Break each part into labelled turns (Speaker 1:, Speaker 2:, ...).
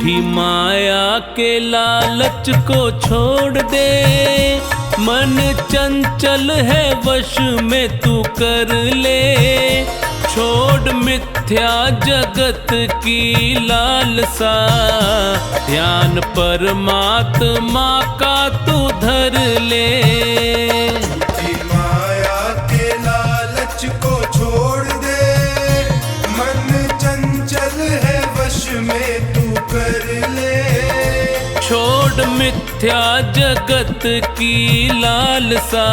Speaker 1: झूठी माया के लालच को छोड़ दे, मन चंचल है वश में तू कर ले। छोड़ मिथ्या जगत की लालसा, ध्यान परमात्मा का तू धर ले।
Speaker 2: झूठी माया के लालच को छोड़ दे, मन चंचल है वश में तू कर ले।
Speaker 1: छोड़ मिथ्या जगत की लालसा,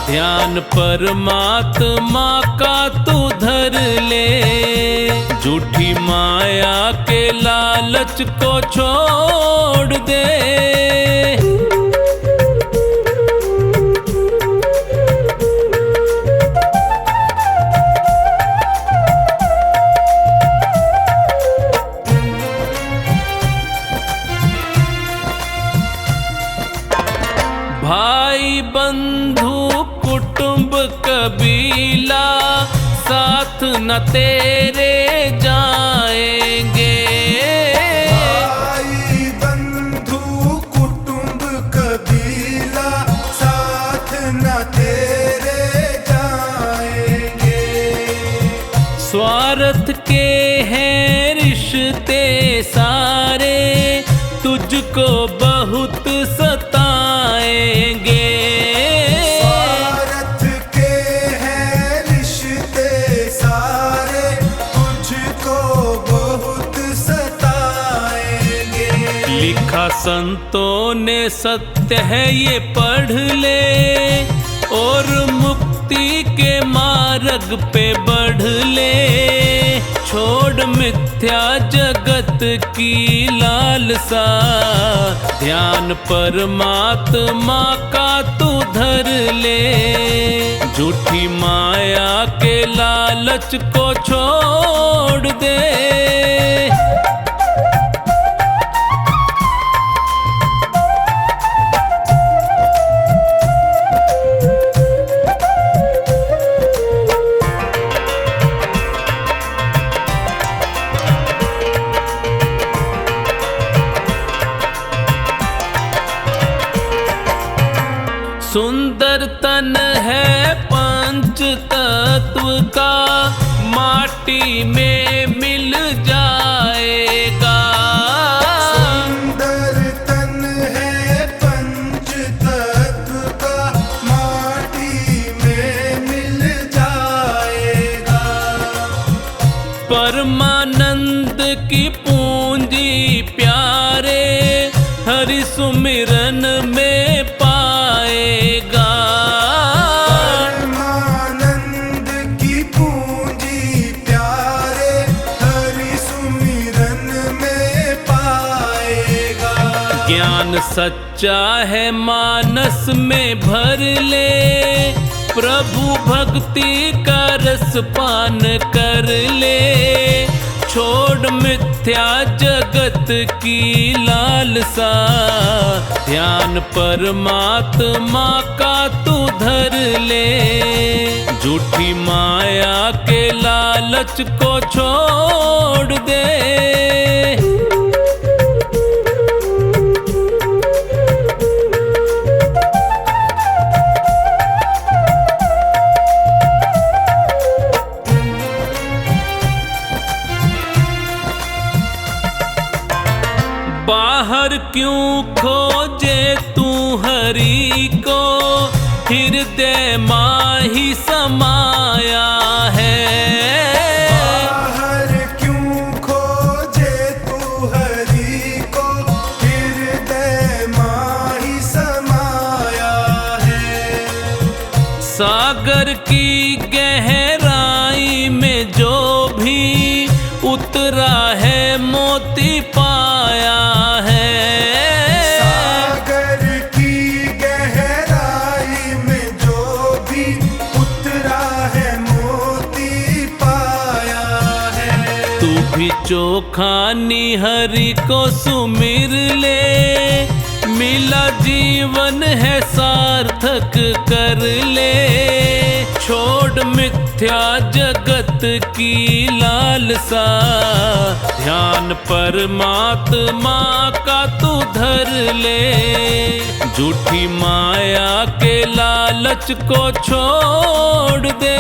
Speaker 1: ध्यान परमात्मा का तू धर ले। झूठी माया के लालच को छोड़ दे। भाई बंधु कुटुंब कबीला, साथ न तेरे जाएंगे।
Speaker 2: भाई बंधु कुटुंब कबीला, साथ न तेरे जाएंगे।
Speaker 1: स्वार्थ के हैं रिश्ते सारे, तुझको बहुत सताएंगे।
Speaker 2: स्वार्थ के हैं रिश्ते सारे, तुझको बहुत सताएंगे।
Speaker 1: लिखा संतों ने सत्य है ये पढ़ ले, और मुक्ति के मार्ग पे बढ़ ले। छोड़ मिथ्या जगत की लालसा, ध्यान परमात्मा का तू धर ले। झूठी माया के लालच को छोड़ दे। सुंदर तन है पंच तत्व का, माटी में मिल जाएगा।
Speaker 2: सुंदर तन है पंच तत्व का, माटी में मिल जाएगा।
Speaker 1: परमानंद की पूंजी प्यारे, हरि सुमिरन में पाएगा।
Speaker 2: परमानंद की पूंजी प्यारे, हरि सुमिरन में पाएगा।
Speaker 1: ज्ञान सच्चा है मानस में भर ले, प्रभु भक्ति का रस पान कर ले। छोड़ मिथ्या जगत की लालसा, ध्यान परमात्मा का तू धर ले। झूठी माया के लालच को छोड़ दे। बाहर क्यों खोजे तू हरि को, हृदय माही समाया है।
Speaker 2: बाहर क्यों खोजे तू हरि को, हृदय माही समाया है।
Speaker 1: सागर की गहराई में जो भी उतरा है, मोती पाया है।
Speaker 2: सागर की गहराई में जो भी उतरा है, मोती पाया है।
Speaker 1: तू भी चोखा निहरि को सुमिर ले, मिला जीवन है सार्थक कर ले। छोड़ मिथ्या जगत की लालसा, ध्यान परमात्मा का तू धर ले। झूठी माया के लालच को छोड़ दे।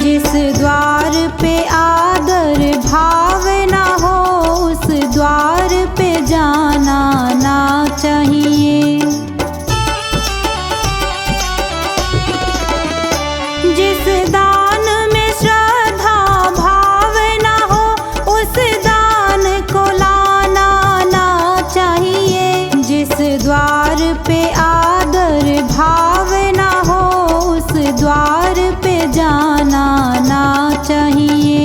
Speaker 3: जिस द्वार पे आदर भाव ना हो, उस द्वार पे जाना ना चाहिए। जिस दान में श्रद्धा भाव ना हो, उस दान को लाना ना चाहिए। जिस द्वार पे आदर भाव ना हो, उस द्वार पे जाना ना चाहिए।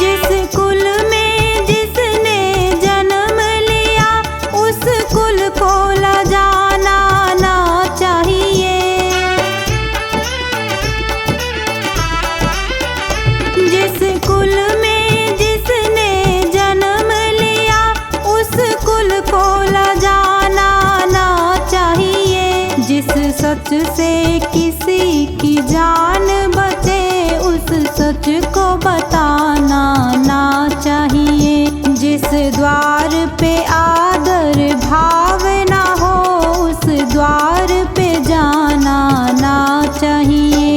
Speaker 3: जिस कुल में जिसने जन्म लिया, उस कुल को लजाना ना चाहिए। जिस कुल में जिसने जन्म लिया, उस कुल को लजाना ना चाहिए। जिस सच से किसी की जान बचे, उस सच को बताना ना चाहिए। जिस द्वार पे आदर भाव ना हो, उस द्वार पे जाना ना चाहिए।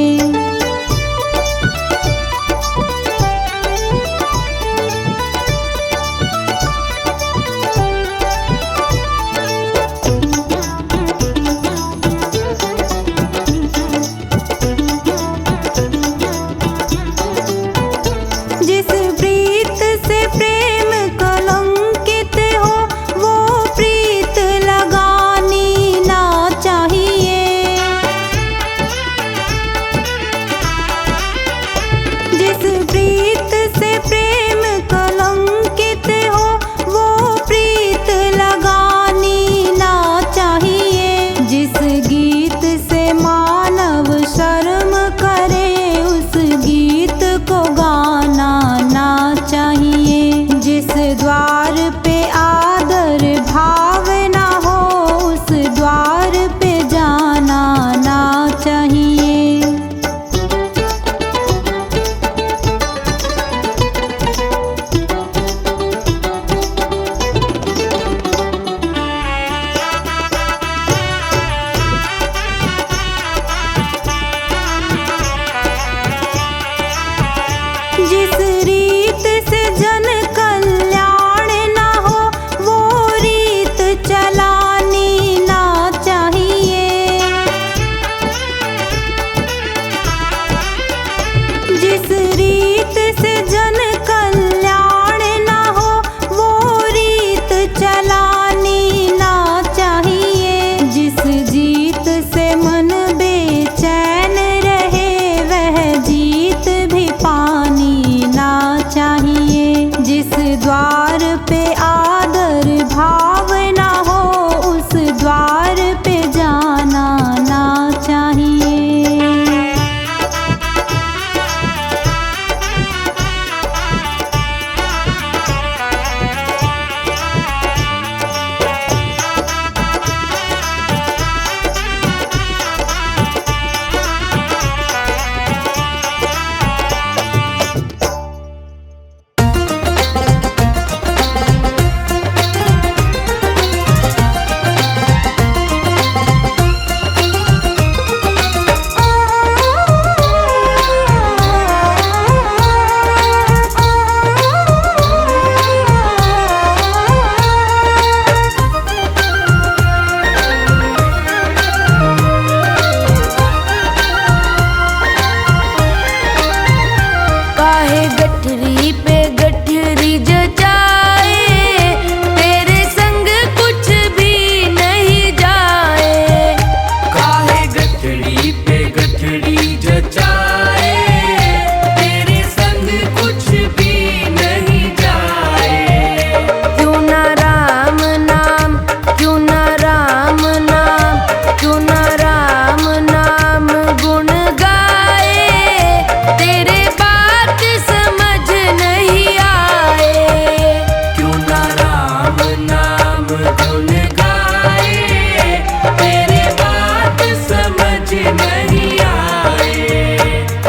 Speaker 3: जिस प्रीत से प्रेम कलंकित
Speaker 1: जचाए, तेरे संग कुछ भी नहीं जाए।
Speaker 3: क्यों ना राम नाम, क्यों ना राम नाम, क्यों ना राम नाम गुण गाए, तेरे बात समझ नहीं आए।
Speaker 1: क्यों ना राम नाम गुण गाए, तेरे बात समझ नहीं आए।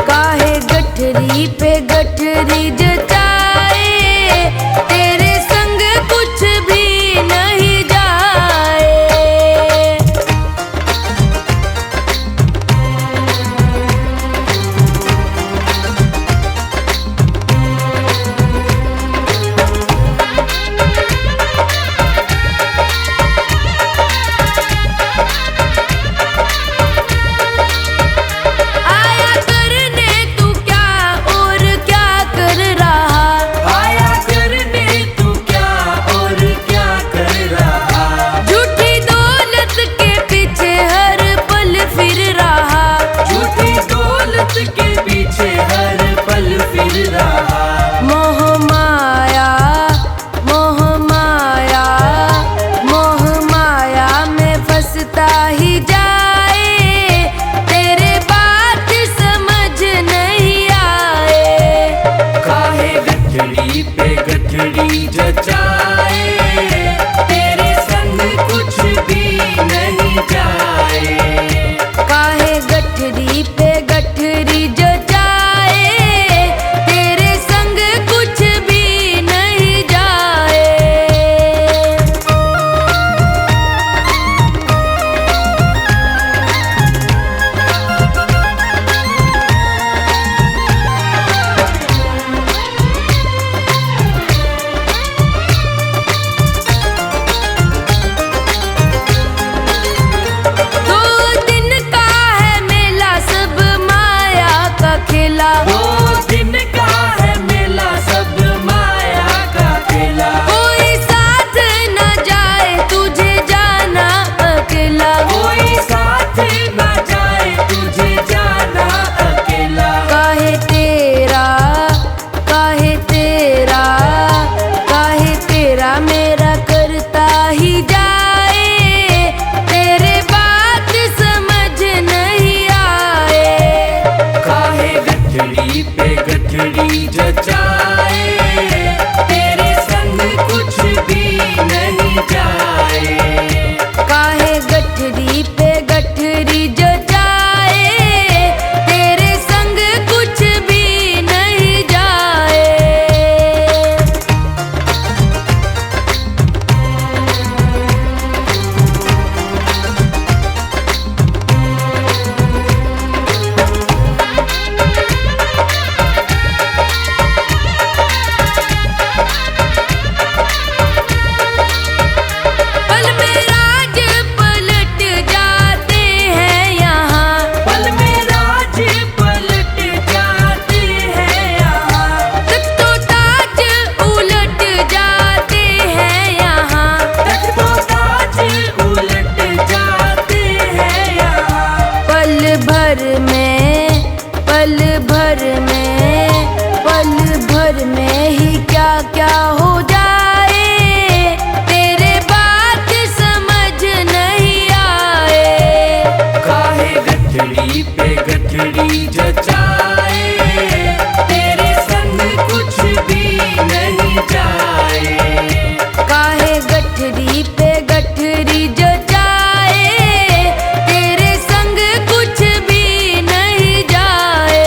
Speaker 3: काहे गठरी पे गठरी जचाए, तेरे संग कुछ भी नहीं जाए। आया करने तू क्या और क्या कर रहा,
Speaker 1: आया करने तू क्या और क्या कर रहा।
Speaker 3: झूठी दौलत के पीछे हर पल फिर रहा।
Speaker 1: झूठी दौलत के पीछे हर पल फिर रहा।
Speaker 3: मोह माया, मोह माया, मोह माया में फंसता ही जाए, तेरे बात समझ नहीं आए।
Speaker 1: काहे गठड़ी पे गठड़ी जचाए, तेरे संग कुछ भी नहीं जाए।
Speaker 3: काहे गठरी पे गठरी जचाए, तेरे संग कुछ भी नहीं जाए। दो दिन का है मेला, सब माया का खेला।
Speaker 1: दो दिन का है मेला, सब माया का खेला।
Speaker 3: कोई साथ न जाए, तुझे जाना अकेला।
Speaker 1: कोई साथ न जाए, तुझे जाना अकेला।
Speaker 3: काहे तेरा, काहे तेरा, काहे तेरा मेरा करता ही जाए, तेरे बात समझ नहीं आए।
Speaker 1: काहे गठड़ी पे गठड़ी जचाए, तेरे संग कुछ भी नहीं जाए।
Speaker 3: काहे गठरी पे गठरी जचाए, तेरे संग कुछ भी नहीं जाए। पल में राज पलट जाते हैं यहाँ,
Speaker 1: पल में राज पलट जाते हैं यहाँ।
Speaker 3: तख्त तो ताज उलट जाते हैं यहाँ।
Speaker 1: तख्त तो ताज उलट जाते हैं यहाँ।
Speaker 3: पल भर में, पल भर में, पल भर में ही क्या क्या हो जाए, तेरे बात समझ नहीं आए।
Speaker 1: काहे गठड़ी पे गठड़ी जचाए, तेरे संग कुछ भी नहीं जाए।
Speaker 3: काहे गठरी पे गठरी जचाए, तेरे संग कुछ भी नहीं जाए।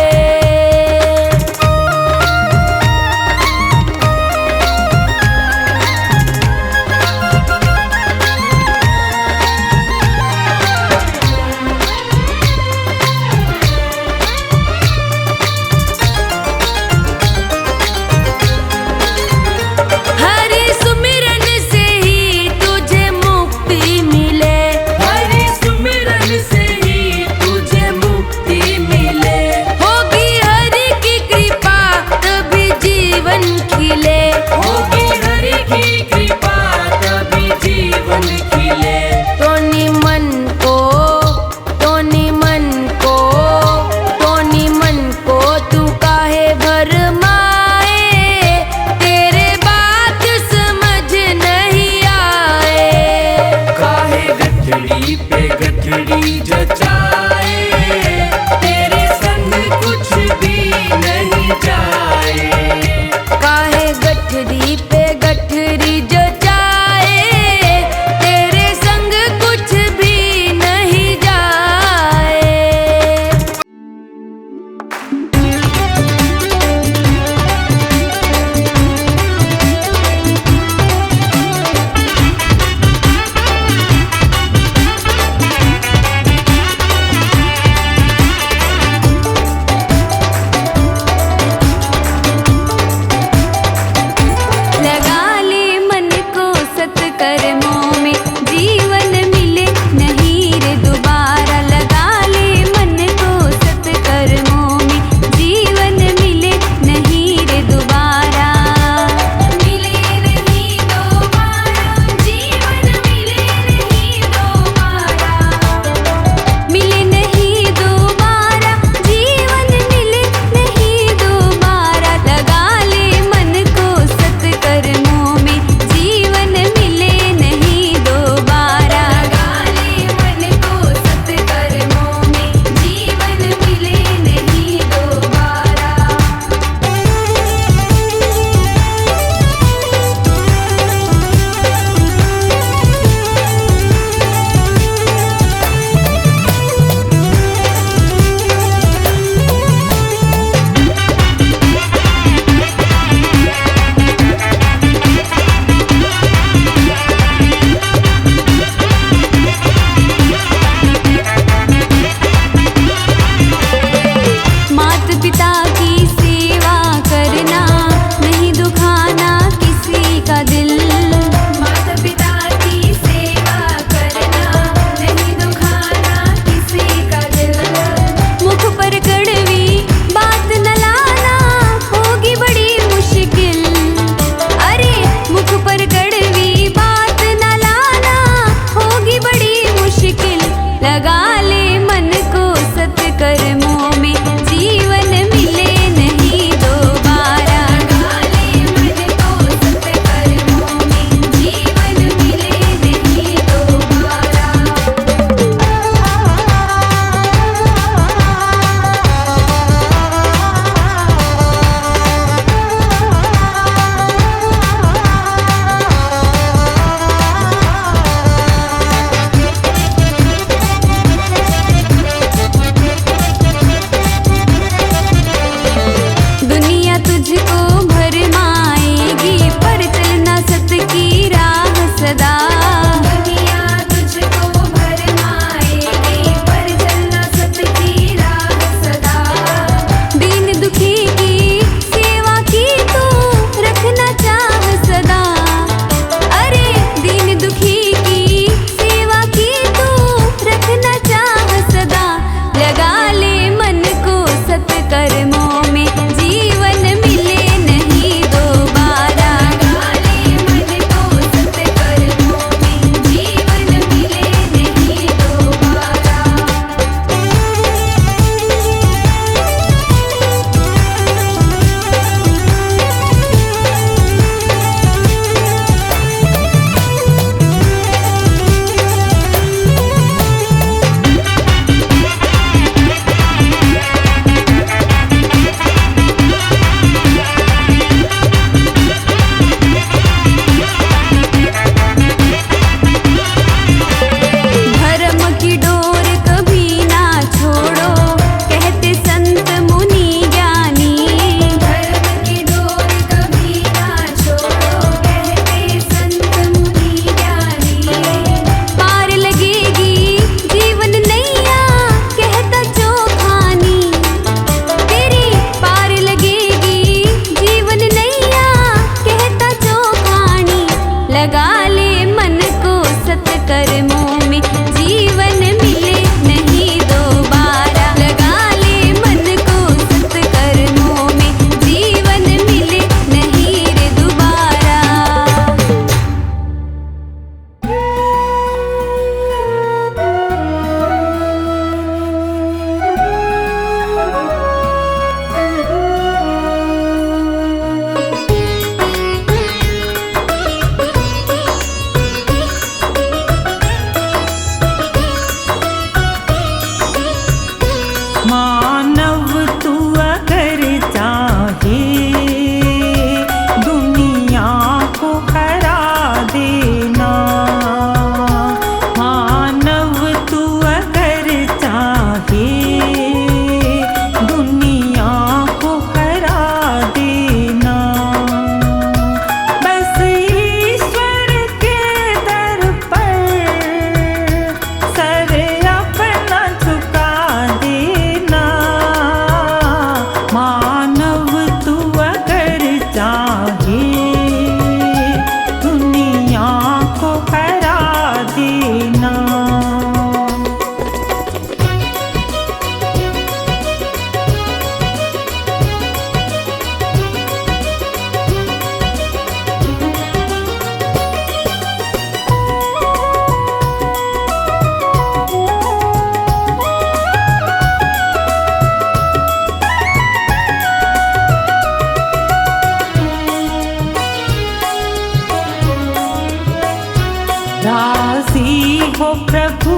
Speaker 4: हो प्रभु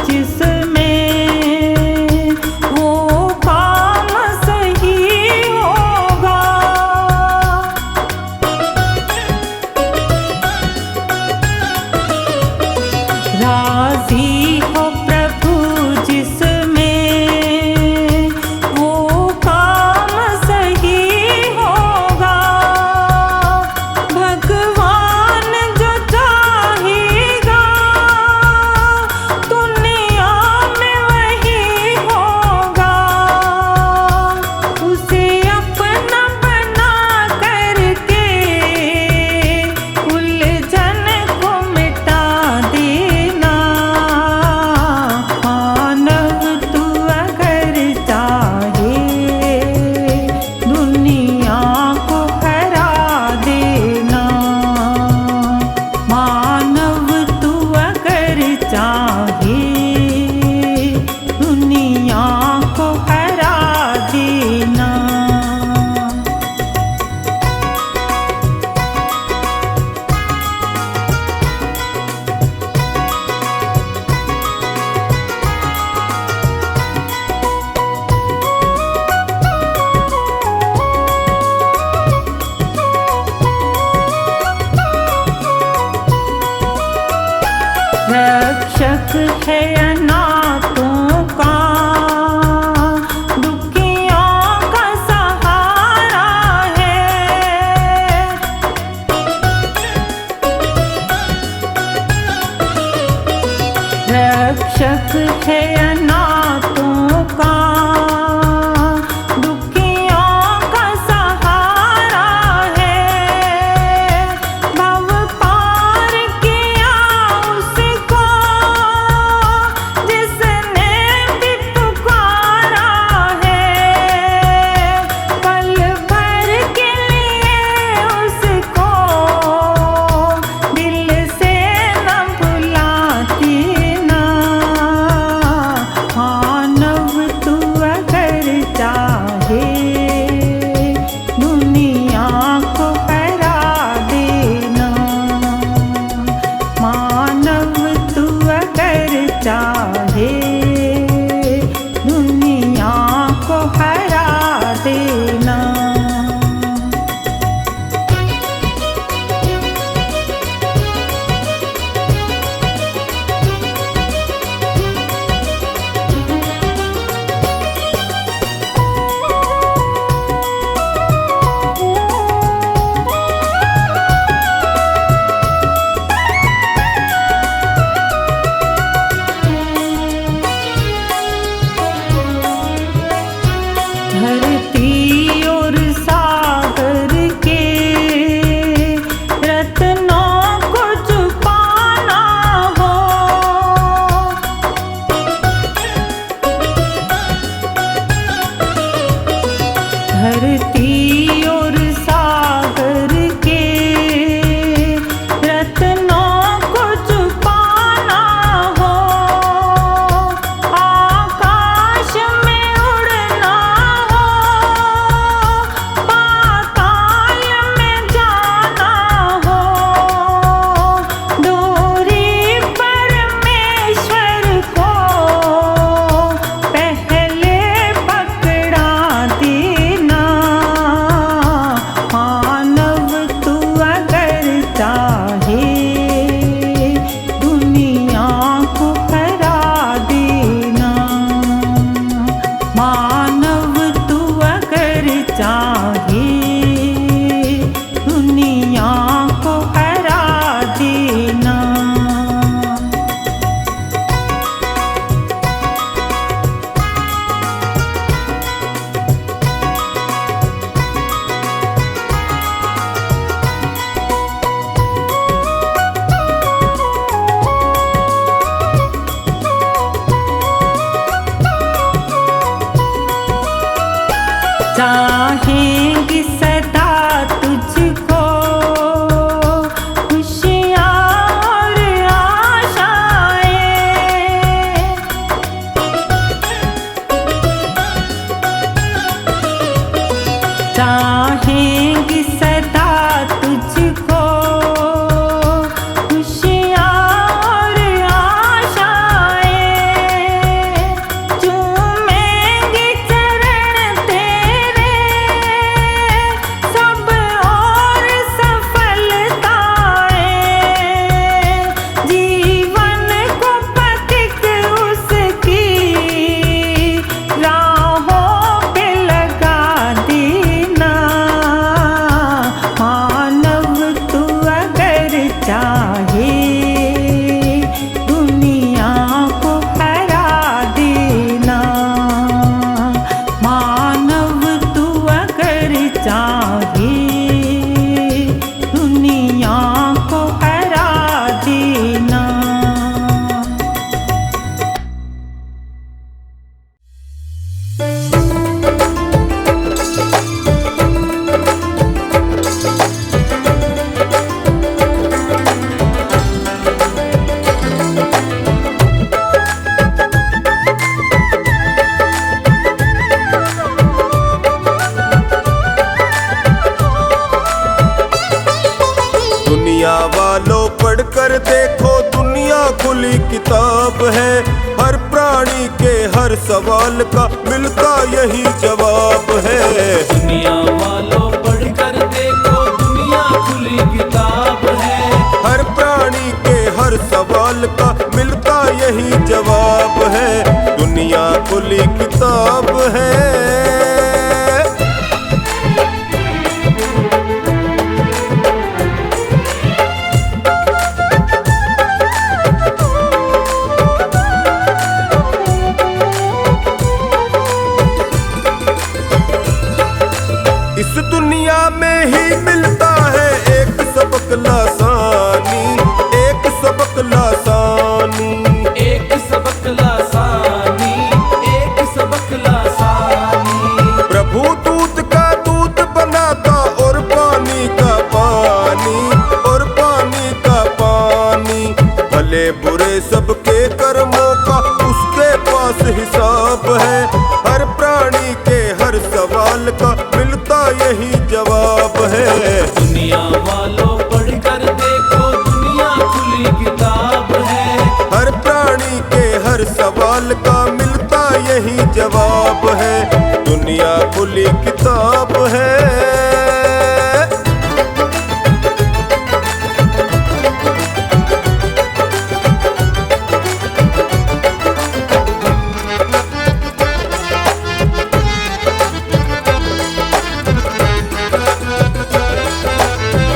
Speaker 4: जिसमें वो काम सही होगा। राजी हो प्रभु जिसमें वो काम सही होगा। भगवान जो चाहेगा दुनिया में वही होगा। उसे अपना बना करके उलझन को मिटा देना। मानव तू अगर चाहे दुनिया को हरा देना। मानव तू अगर चाहे दुनिया को हरा देना। रक्षक है अनाथों का, दुखियों का सहारा है। रक्षक है अनाथों का, दुखियों का सहारा है। भव पार किया उसको जिसने भी पुकारा है। पल भर के लिए उसको दिल से न भुलाती ना। मानव तू अगर चाहे दुनिया को हरा देना। मानव तू अगर चाहे दुनिया को हरा देना। धरती और सागर के रत्नों को छुपाना हो। धरती और सागर के रत्नों को छुपाना हो। आकाश में उड़ना हो, पाताल में जाना हो। डोरी परमेश्वर को पहले पकड़ा देना। मानव तू अगर चाहे दुनिया को हरा देना। मानव तू अगर चाहे दुनिया को हरा देना। चाहेंगी सदा तुझको खुशियाँ और आशाएं। चाहेंगी सदा तुझको खुशियाँ और आशाएं। चाहिए दुनिया को हरा देना।
Speaker 2: दुनिया वालों पढ़कर देखो दुनिया खुली किताब है, हर प्राणी के हर सवाल का मिलता यही जवाब है।
Speaker 1: दुनिया वालों पढ़कर देखो दुनिया खुली किताब है,
Speaker 2: हर प्राणी के हर सवाल का मिलता यही जवाब है। दुनिया खुली किताब है। इस दुनिया में ही मिलता है एक सबक लासानी, एक सबक लासानी,
Speaker 1: एक सबक लासानी, एक सबक लासानी।
Speaker 2: प्रभु दूध का दूध बनाता और पानी का पानी, और पानी का पानी। भले बुरे सबके कर्मों का उसके पास हिसाब है, हर प्राणी के हर सवाल का मिलता यही जवाब है।
Speaker 1: दुनिया वालों पढ़कर देखो दुनिया खुली किताब है,
Speaker 2: हर प्राणी के हर सवाल का मिलता यही जवाब है। दुनिया खुली किताब है।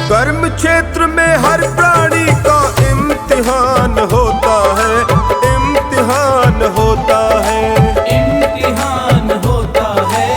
Speaker 2: कर्म क्षेत्र में हर प्राणी का इम्तिहान होता है, इम्तिहान होता है,
Speaker 1: इम्तिहान होता है,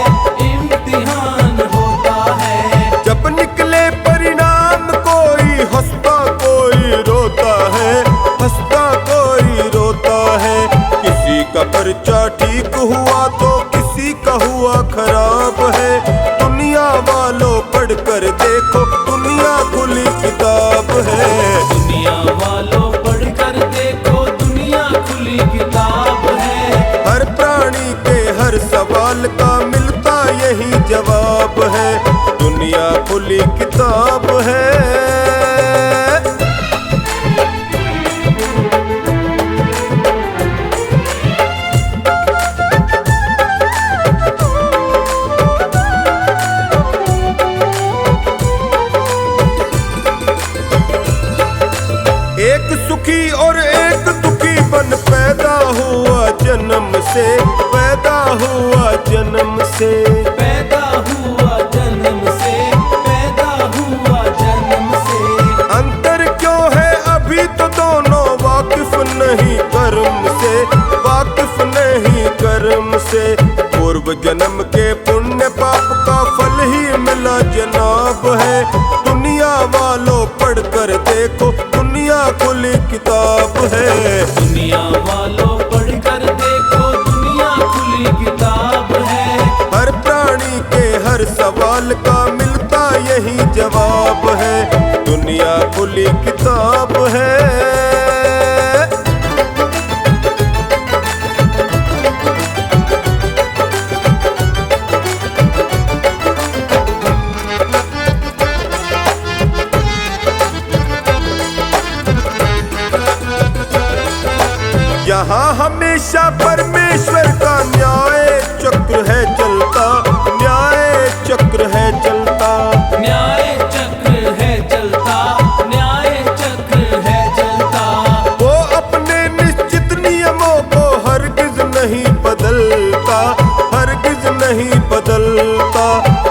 Speaker 1: इम्तिहान होता है।
Speaker 2: जब निकले परिणाम कोई हंसता कोई रोता है, हंसता कोई रोता है। किसी का पर्चा ठीक हुआ तो किसी का हुआ खराब है। दुनिया वालों पढ़कर देखो दुनिया खुली किताब है।
Speaker 1: दुनिया वालों पढ़कर देखो दुनिया खुली किताब है,
Speaker 2: हर प्राणी के हर सवाल का मिलता यही जवाब है। दुनिया खुली किताब है। एक सुखी और एक दुखी बन पैदा हुआ जन्म से, पैदा हुआ जन्म से,
Speaker 1: पैदा हुआ जन्म से, पैदा हुआ जन्म से।
Speaker 2: अंतर क्यों है अभी तो दोनों वाकिफ नहीं कर्म से, वाकिफ नहीं कर्म से। पूर्व जन्म के पुण्य पाप का फल ही मिला जनाब है। दुनिया वालों पढ़कर देखो दुनिया खुली किताब है।
Speaker 1: दुनिया वालों पढ़कर देखो दुनिया खुली किताब है,
Speaker 2: हर प्राणी के हर सवाल का मिलता यही जवाब है। दुनिया खुली किताब है। यहाँ हमेशा परमेश्वर का न्याय चक्र है चलता, न्याय चक्र है चलता,
Speaker 1: न्याय चक्र है चलता, न्याय चक्र है चलता।
Speaker 2: वो अपने निश्चित नियमों को हरगिज नहीं बदलता, हरगिज नहीं बदलता।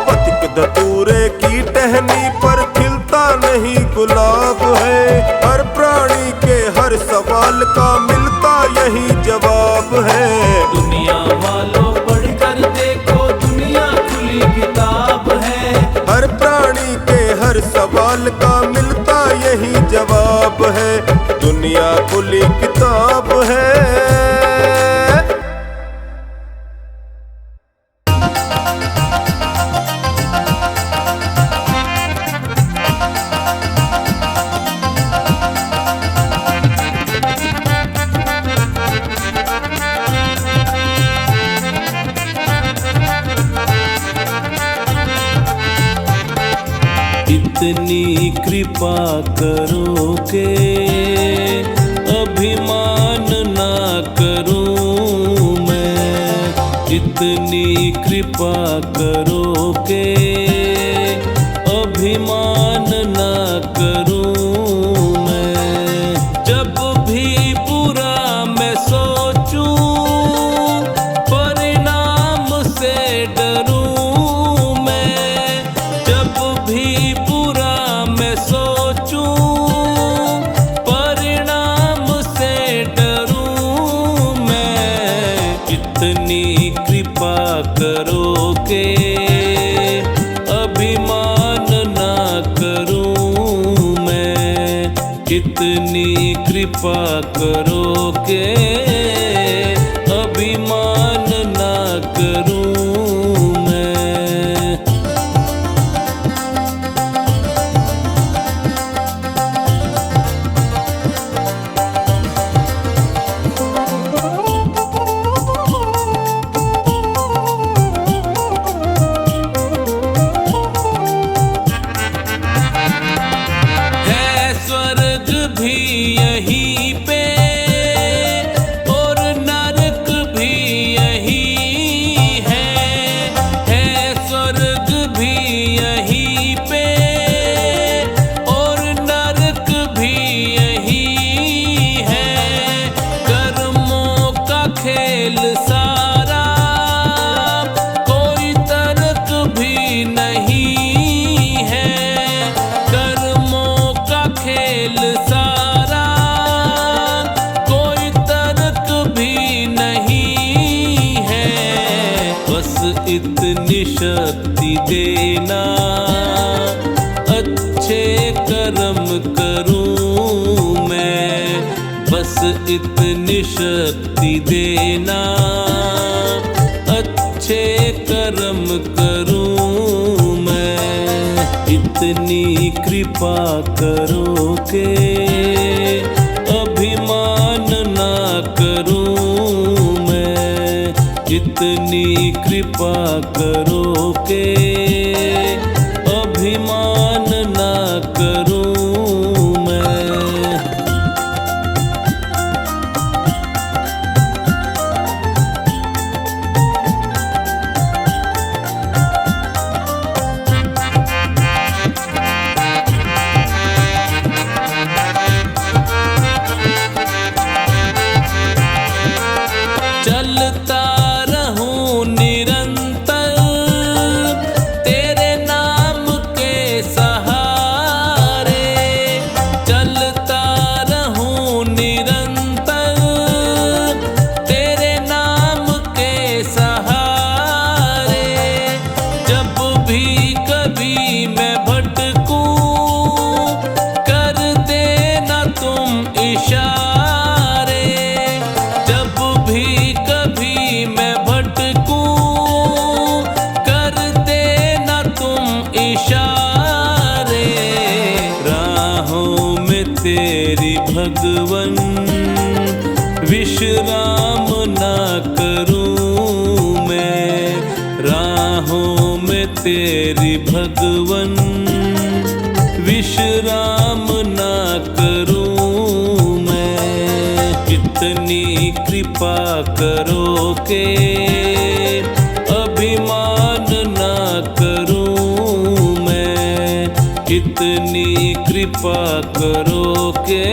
Speaker 2: पथिक धतूरे की टहनी पर खिलता नहीं गुलाब है। हर प्राणी के हर सवाल का मिलता यही जवाब है।
Speaker 1: दुनिया वालों पढ़कर देखो दुनिया खुली किताब है,
Speaker 2: हर सवाल का मिलता यही जवाब है, दुनिया खुली किताब है।
Speaker 1: इतनी कृपा करो के अभिमान ना करूं मैं, इतनी कृपा करो के अभिमान ना करूं मैं। जब भी बुरा मैं सोचूं परिणाम से डरूं मैं, जब भी मैं सोचूं परिणाम से डरूं मैं। इतनी कृपा करो के अभिमान ना करूं मैं, इतनी कृपा करो के अभिमान ना करूं मैं। यहीं पे और नरक भी यहीं है स्वर्ग भी यहीं पे और नरक भी यहीं है। कर्मों का खेल सारा कोई तर्क भी नहीं है, कर्मों का खेल सारा कोई तर्क भी नहीं है। बस इतनी शक्ति देना अच्छे कर्म करूं मैं, बस इतनी शक्ति देना अच्छे कर्म करूं मैं। इतनी कृपा करो के अभिमान ना करूं मैं, इतनी कृपा करो के अभिमान ना करूं मैं। चलता रहूं निरंतर तेरे नाम के सहारे, चलता रहूं निरंतर तेरे नाम के सहारे। जब भी कभी मैं भटकूं कर देना तुम इशारे, जब भी कभी मैं भटकूं कर देना तुम इशारे। राहों में तेरी भगवन विश्राम ना करूं मैं, राहों में तेरी भगवन विश्राम ना करूं मैं। इतनी कृपा करो के अभिमान ना करूं मैं, इतनी कृपा करो के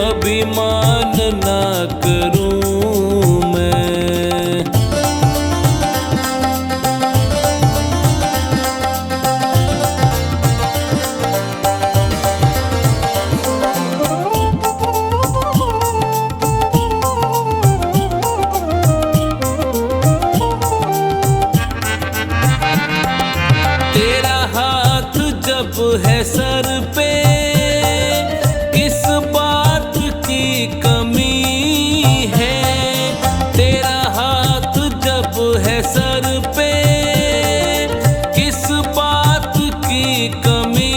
Speaker 1: अभिमान ना करूं मैं। तेरा हाथ है सर पे किस बात की कमी है, तेरा हाथ जब है सर पे किस बात की कमी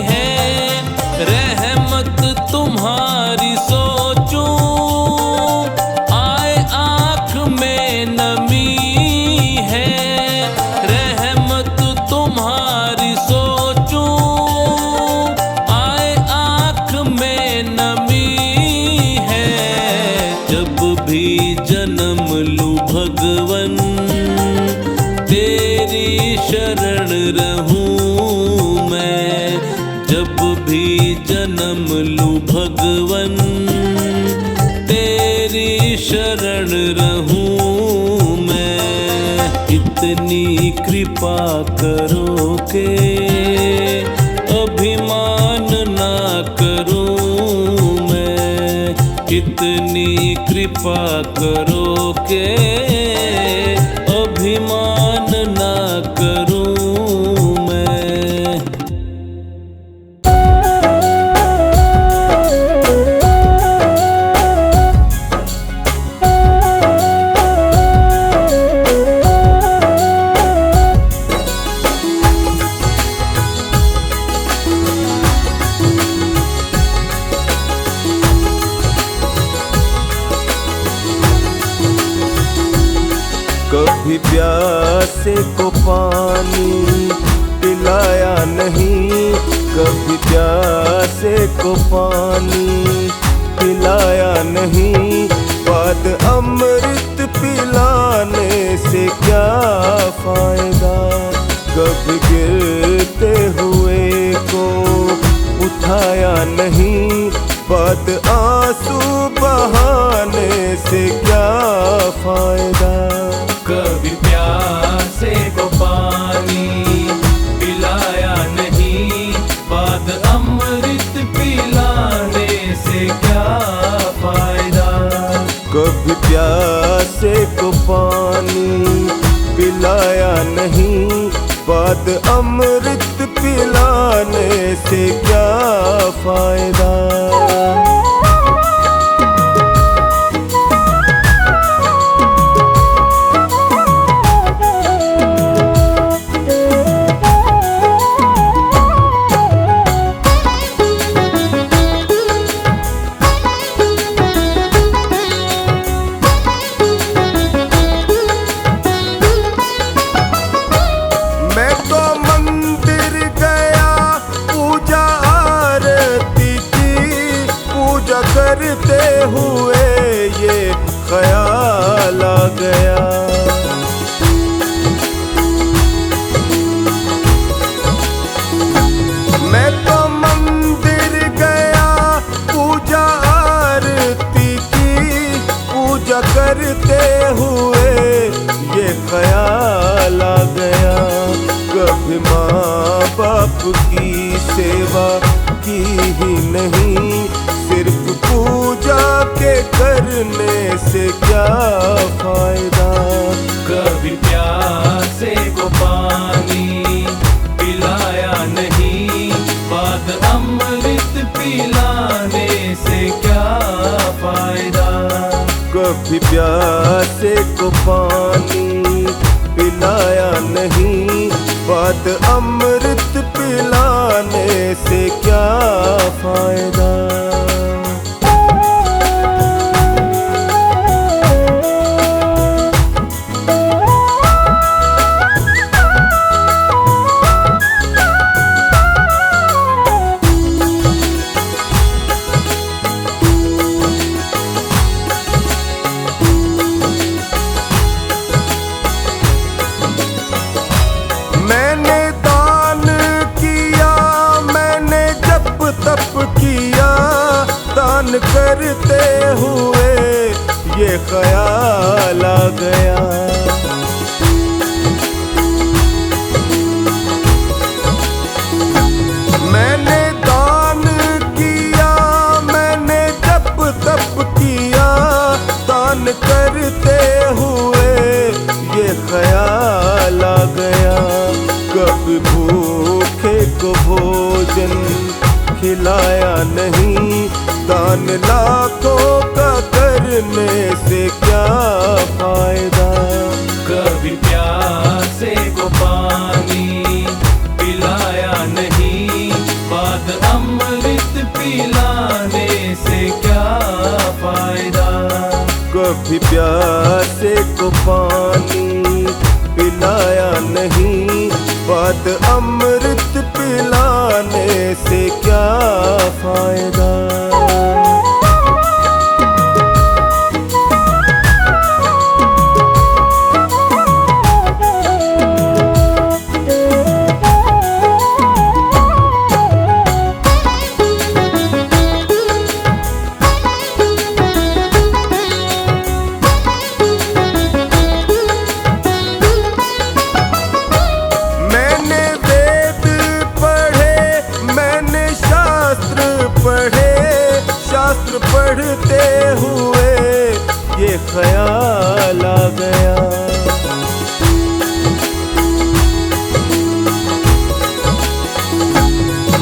Speaker 1: है। रहमत तुम्हारी सोचूं आए आँख में नमी है, रहमत तुम्हारी सोचूं आए आँख में नमी है। जब भी जन्म लूं भगवन तेरी शरण रहूं मैं, जब भी जन्म लूं भगवन तेरी शरण रहूं मैं। इतनी कृपा करो के अभिमान ना करूं मैं, इतनी कृपा करो के अभिमान ना करूं मैं।
Speaker 2: कभी प्यासे को पानी पिलाया नहीं, कभी प्यासे को पानी पिलाया नहीं। बाद अमृत पिलाने से क्या फायदा, कभी गिरते हुए को उठाया नहीं। बाद आंसू बहाने से क्या फायदा,
Speaker 1: कभी प्यासे को पानी पिलाया नहीं, बाद अमृत पिलाने से क्या फायदा।
Speaker 2: कभी प्यासे को पानी पिलाया नहीं, बाद अमृत पिलाने से क्या फायदा। करते हुए ये ख्याल आ गया, मैं तो मंदिर गया पूजा आरती की, पूजा करते हुए ये ख्याल आ गया। कभी माँ बाप की सेवा की ही नहीं, सिर्फ पूजा के करने से क्या फायदा।
Speaker 1: कभी प्यासे को पानी पिलाया नहीं, बाद अमृत पिलाने से क्या फायदा।
Speaker 2: कभी प्यासे को पानी पिलाया नहीं, बाद अमृत पिलाने से क्या फायदा। मैंने दान किया, मैंने जप तप किया, दान करते हुए ये ख्याल आ गया। मैंने दान किया, मैंने जप तप किया, दान करते हुए ये ख्याल आ गया। कभी भूखे को भोजन खिलाया नहीं, दान लाखों का करने से क्या फायदा।
Speaker 1: कभी प्यासे को पानी पिलाया नहीं, बाद अमृत पिलाने से क्या फायदा।
Speaker 2: कभी प्यासे को पानी पिलाया नहीं, बाद अमृत पिलाने से क्या फायदा। शास्त्र पढ़ते हुए ये ख्याल आ गया,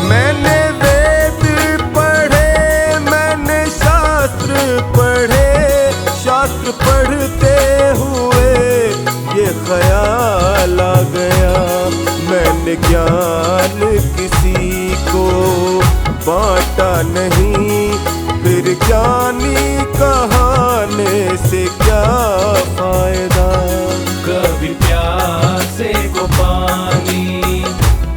Speaker 2: मैंने वेद पढ़े, मैंने शास्त्र पढ़े, शास्त्र पढ़ते हुए ये ख्याल आ गया। मैंने ज्ञान किसी को बांटा नहीं, फिर ज्ञानी कहाने से क्या फायदा।
Speaker 1: कभी प्यासे को पानी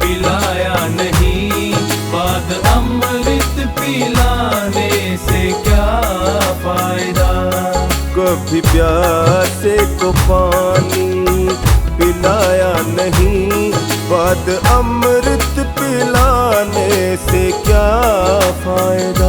Speaker 1: पिलाया नहीं, बाद अमृत पिलाने से क्या फायदा।
Speaker 2: कभी प्यासे को पानी पिलाया नहीं, बाद अमृत पिलाने से क्या फायदा।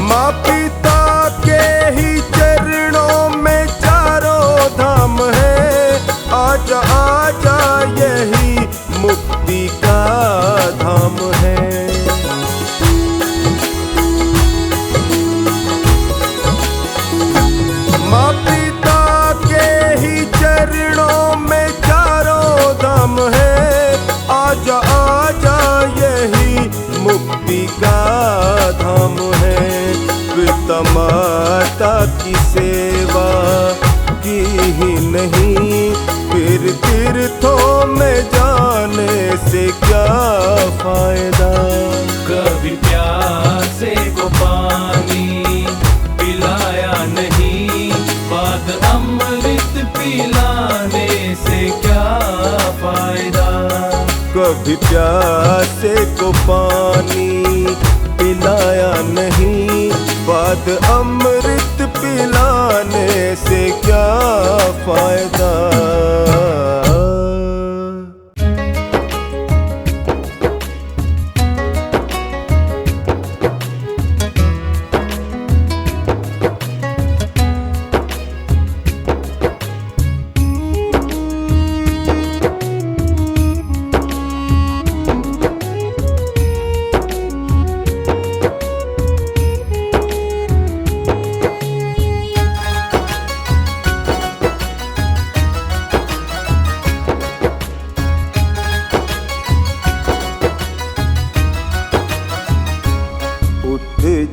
Speaker 2: माँ पिता के ही चरणों में चारों धाम है, आजा आजा यही मुक्ति का धाम है। माँ पिता के ही चरणों में चारों धाम है, आजा आजा यही मुक्ति का धाम है। पिता माता की सेवा की ही नहीं, फिर तीर्थों में जाने से क्या फायदा।
Speaker 1: कभी प्यासे को पानी पिलाया नहीं, बाद अमृत पिलाने से क्या फायदा।
Speaker 2: कभी प्यासे को पानी पिलाया नहीं, बाद अमृत पिलाने से क्या फायदा।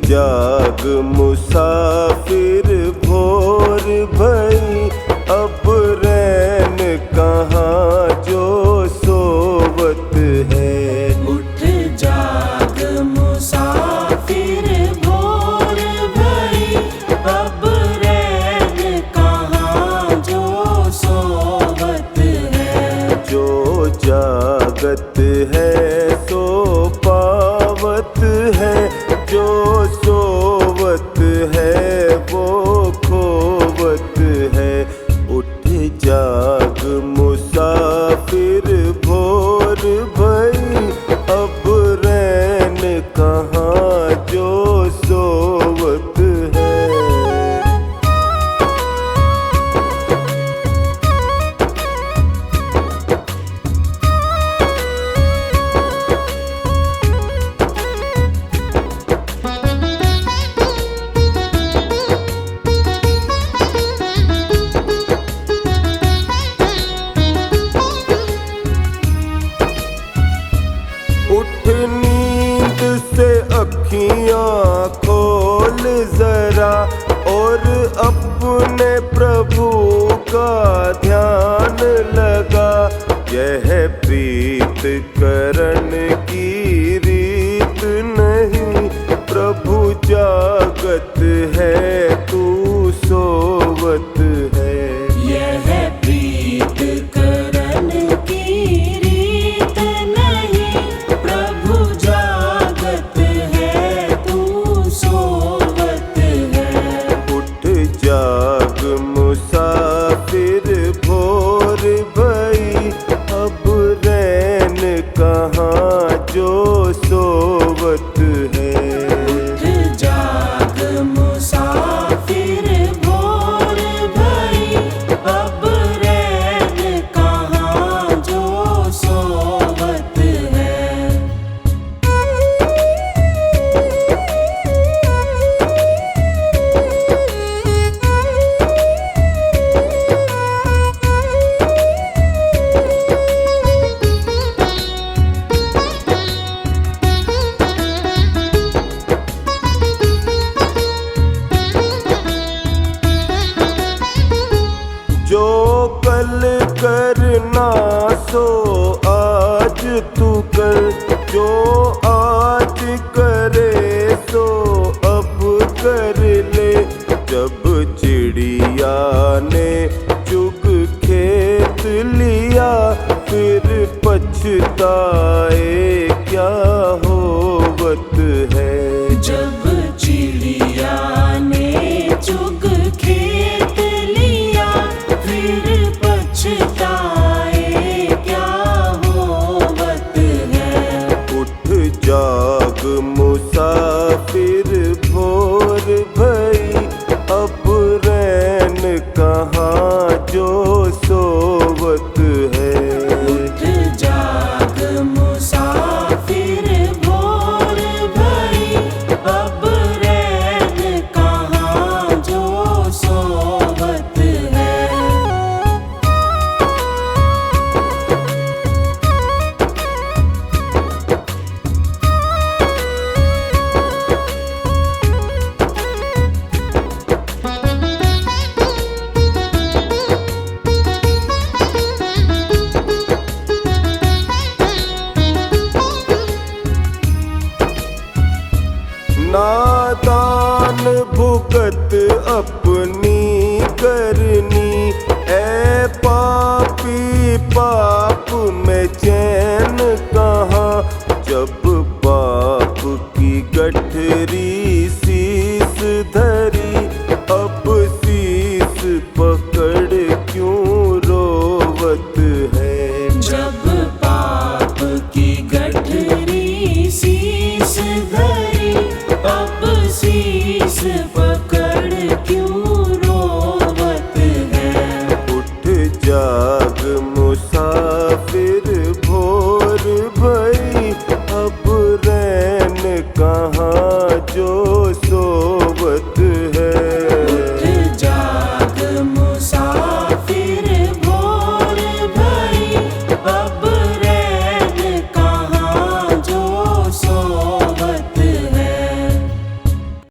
Speaker 2: जाग मुसाफिर भोर भई, अब रैन कहाँ जो सोवत है।
Speaker 4: उठ जाग मुसाफिर भोर भई, अब रैन कहाँ जो सोवत है।
Speaker 2: जो जागत है सो पावत है, जो सोवत है वो खोवत है। अपने प्रभु का ध्यान लगा। यह प्रीत करण की रीत नहीं, प्रभु जागत है तू सोवत है।
Speaker 1: यह प्रीत करण की रीत नहीं, प्रभु जागत है तू सोवत है।
Speaker 2: उठ जाग मुसाफिर भोर भई, अब रैन कहाँ जो सोवत है।
Speaker 1: जाग मुसाफिर भोर भई, अब रैन कहाँ जो सोवत है।
Speaker 2: जो कल करना सो आज तू कर, जो आज करे सो अब कर ले। जब चिड़िया ने चुग खेत लिया, फिर पछताए क्या होवत है।
Speaker 1: जब चिड़िया ने चुग खेत लिया, फिर पछताए क्या होवत है।
Speaker 2: उठ जाग मुसाफिर भोर भई, अब रैन कहाँ जो सोवत है।
Speaker 1: उठ जाग मुसाफिर भोर भई, अब रैन कहाँ जो सोवत है।
Speaker 2: नादान भुगत अपनी करनी, ऐ पापी पाप में चैन कहाँ। जब पाप की गठरी